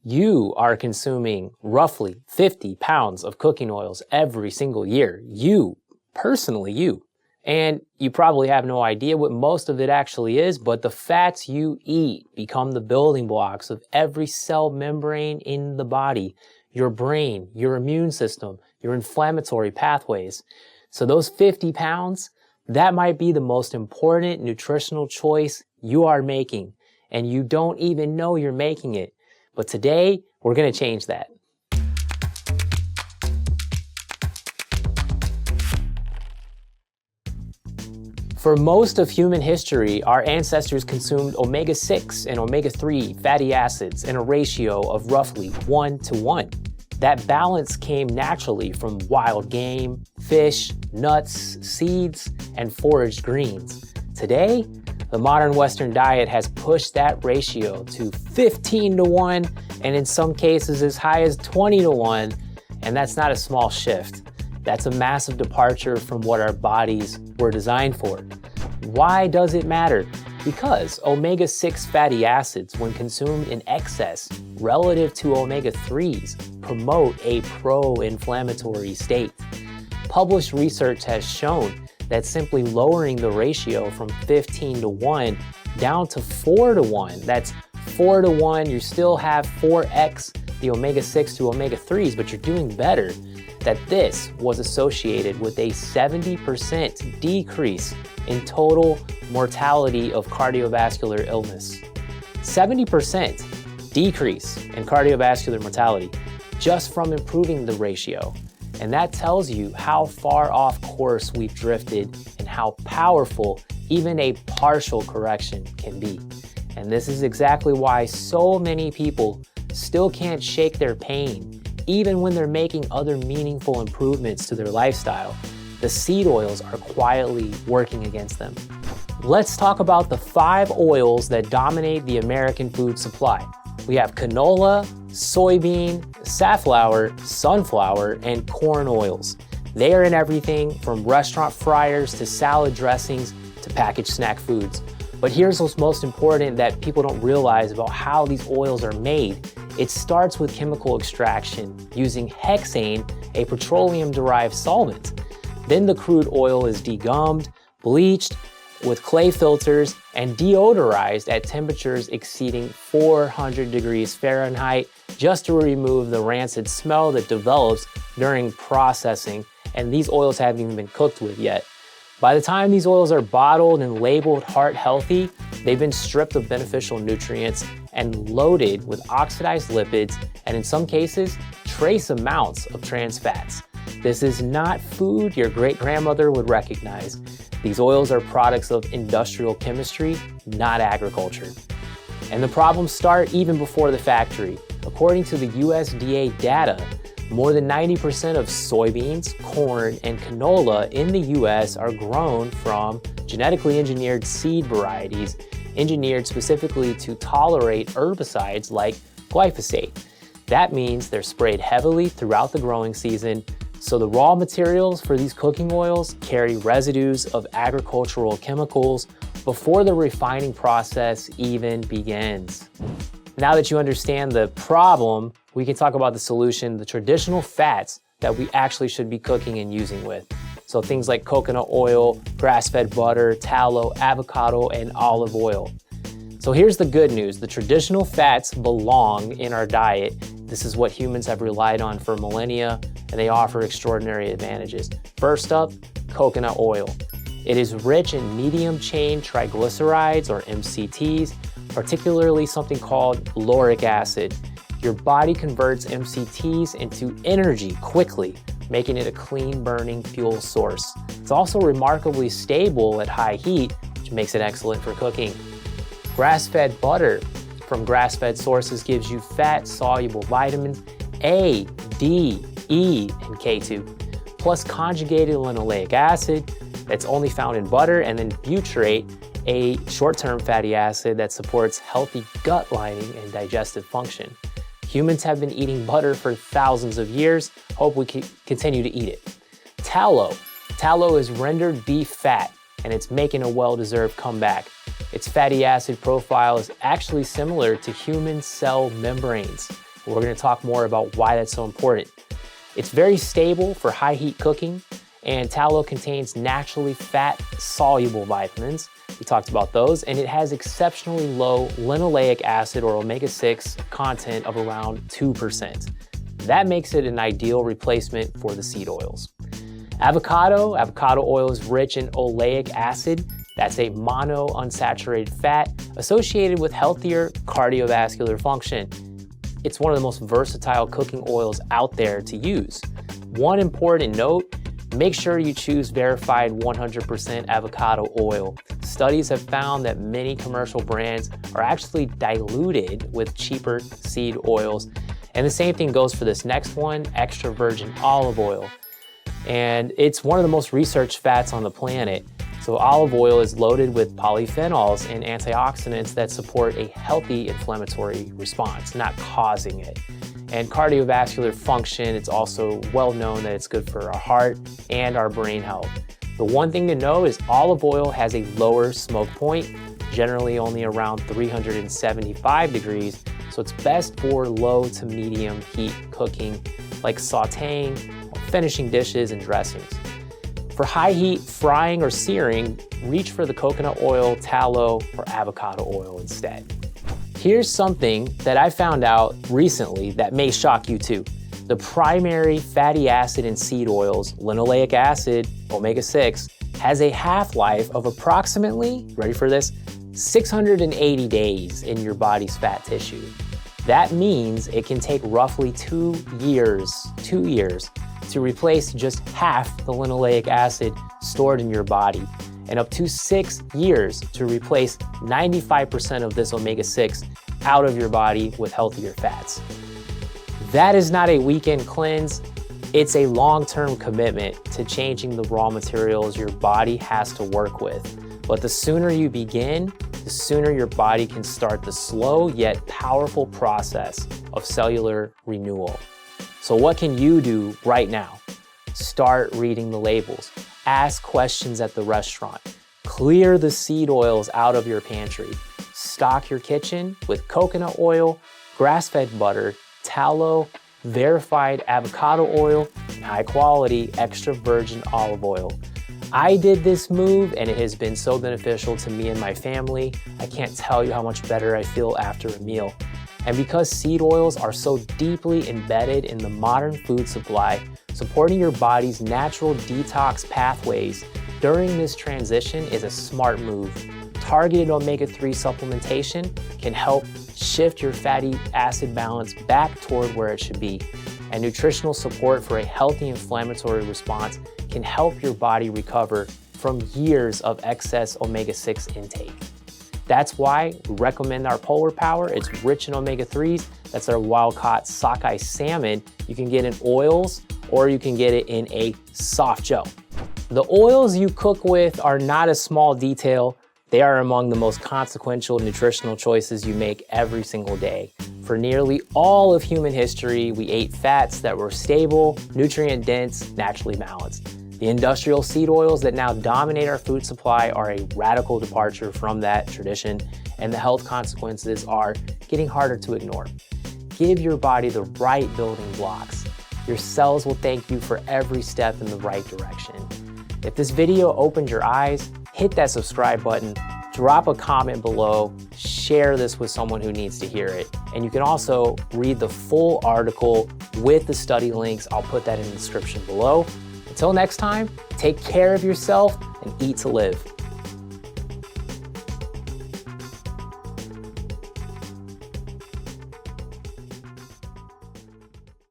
You are consuming roughly 50 pounds of cooking oils every single year. You, personally you. And you probably have no idea what most of it actually is, but the fats you eat become the building blocks of every cell membrane in the body, your brain, your immune system, your inflammatory pathways. So those 50 pounds, that might be the most important nutritional choice you are making, and you don't even know you're making it. But today, we're going to change that. For most of human history, our ancestors consumed omega-6 and omega-3 fatty acids in a ratio of roughly 1:1. That balance came naturally from wild game, fish, nuts, seeds, and foraged greens. Today, the modern Western diet has pushed that ratio to 15:1, and in some cases as high as 20:1, and that's not a small shift. That's a massive departure from what our bodies were designed for. Why does it matter? Because omega-6 fatty acids, when consumed in excess relative to omega-3s, promote a pro-inflammatory state. Published research has shown that simply lowering the ratio from 15:1 down to 4:1, that's 4:1, you still have 4x the omega-6 to omega-3s, but you're doing better, that this was associated with a 70% decrease in total mortality of cardiovascular illness. 70% decrease in cardiovascular mortality just from improving the ratio. And that tells you how far off course we've drifted and how powerful even a partial correction can be. And this is exactly why so many people still can't shake their pain, even when they're making other meaningful improvements to their lifestyle. The seed oils are quietly working against them. Let's talk about the 5 oils that dominate the American food supply. We have canola, soybean, safflower, sunflower, and corn oils. They are in everything from restaurant fryers to salad dressings to packaged snack foods. But here's what's most important that people don't realize about how these oils are made. It starts with chemical extraction using hexane, a petroleum-derived solvent. Then the crude oil is degummed, bleached with clay filters, and deodorized at temperatures exceeding 400 degrees Fahrenheit just to remove the rancid smell that develops during processing, and these oils haven't even been cooked with yet. By the time these oils are bottled and labeled heart healthy, they've been stripped of beneficial nutrients and loaded with oxidized lipids, and in some cases, trace amounts of trans fats. This is not food your great-grandmother would recognize. These oils are products of industrial chemistry, not agriculture. And the problems start even before the factory. According to the USDA data, more than 90% of soybeans, corn, and canola in the US are grown from genetically engineered seed varieties, engineered specifically to tolerate herbicides like glyphosate. That means they're sprayed heavily throughout the growing season, so the raw materials for these cooking oils carry residues of agricultural chemicals before the refining process even begins. Now that you understand the problem, we can talk about the solution, the traditional fats that we actually should be cooking and using with. So things like coconut oil, grass-fed butter, tallow, avocado, and olive oil. So here's the good news. The traditional fats belong in our diet. This is what humans have relied on for millennia, and they offer extraordinary advantages. First up, coconut oil. It is rich in medium-chain triglycerides, or MCTs, particularly something called lauric acid. Your body converts MCTs into energy quickly, making it a clean-burning fuel source. It's also remarkably stable at high heat, which makes it excellent for cooking. Grass-fed butter from grass-fed sources gives you fat-soluble vitamins A, D, E, and K2, plus conjugated linoleic acid that's only found in butter, and then butyrate, a short-term fatty acid that supports healthy gut lining and digestive function. Humans have been eating butter for thousands of years. Hope we can continue to eat it. Tallow. Tallow is rendered beef fat, and it's making a well-deserved comeback. Its fatty acid profile is actually similar to human cell membranes. We're going to talk more about why that's so important. It's very stable for high heat cooking, and tallow contains naturally fat-soluble vitamins. We talked about those, and it has exceptionally low linoleic acid or omega-6 content of around 2%. That makes it an ideal replacement for the seed oils. Avocado oil is rich in oleic acid. That's a monounsaturated fat associated with healthier cardiovascular function. It's one of the most versatile cooking oils out there to use. One important note, make sure you choose verified 100% avocado oil. Studies have found that many commercial brands are actually diluted with cheaper seed oils. And the same thing goes for this next one, extra virgin olive oil. And it's one of the most researched fats on the planet. So olive oil is loaded with polyphenols and antioxidants that support a healthy inflammatory response, not causing it. And cardiovascular function, it's also well known that it's good for our heart and our brain health. The one thing to know is olive oil has a lower smoke point, generally only around 375 degrees. So it's best for low to medium heat cooking, like sauteing, finishing dishes, and dressings. For high heat frying or searing, reach for the coconut oil, tallow, or avocado oil instead. Here's something that I found out recently that may shock you too. The primary fatty acid in seed oils, linoleic acid, omega-6, has a half-life of approximately, ready for this, 680 days in your body's fat tissue. That means it can take roughly 2 years to replace just half the linoleic acid stored in your body, and up to 6 years to replace 95% of this omega-6 out of your body with healthier fats. That is not a weekend cleanse, it's a long-term commitment to changing the raw materials your body has to work with. But the sooner you begin, the sooner your body can start the slow yet powerful process of cellular renewal. So what can you do right now? Start reading the labels, ask questions at the restaurant, clear the seed oils out of your pantry, stock your kitchen with coconut oil, grass-fed butter, tallow, verified avocado oil, and high-quality extra virgin olive oil. I did this move and it has been so beneficial to me and my family. I can't tell you how much better I feel after a meal. And because seed oils are so deeply embedded in the modern food supply, supporting your body's natural detox pathways during this transition is a smart move. Targeted omega-3 supplementation can help shift your fatty acid balance back toward where it should be. And nutritional support for a healthy inflammatory response can help your body recover from years of excess omega-6 intake. That's why we recommend our Polar Power. It's rich in omega-3s. That's our wild-caught sockeye salmon. You can get in oils or you can get it in a soft gel. The oils you cook with are not a small detail. They are among the most consequential nutritional choices you make every single day. For nearly all of human history, we ate fats that were stable, nutrient-dense, naturally balanced. The industrial seed oils that now dominate our food supply are a radical departure from that tradition, and the health consequences are getting harder to ignore. Give your body the right building blocks. Your cells will thank you for every step in the right direction. If this video opened your eyes, hit that subscribe button, drop a comment below, share this with someone who needs to hear it. And you can also read the full article with the study links. I'll put that in the description below. Until next time, take care of yourself and eat to live.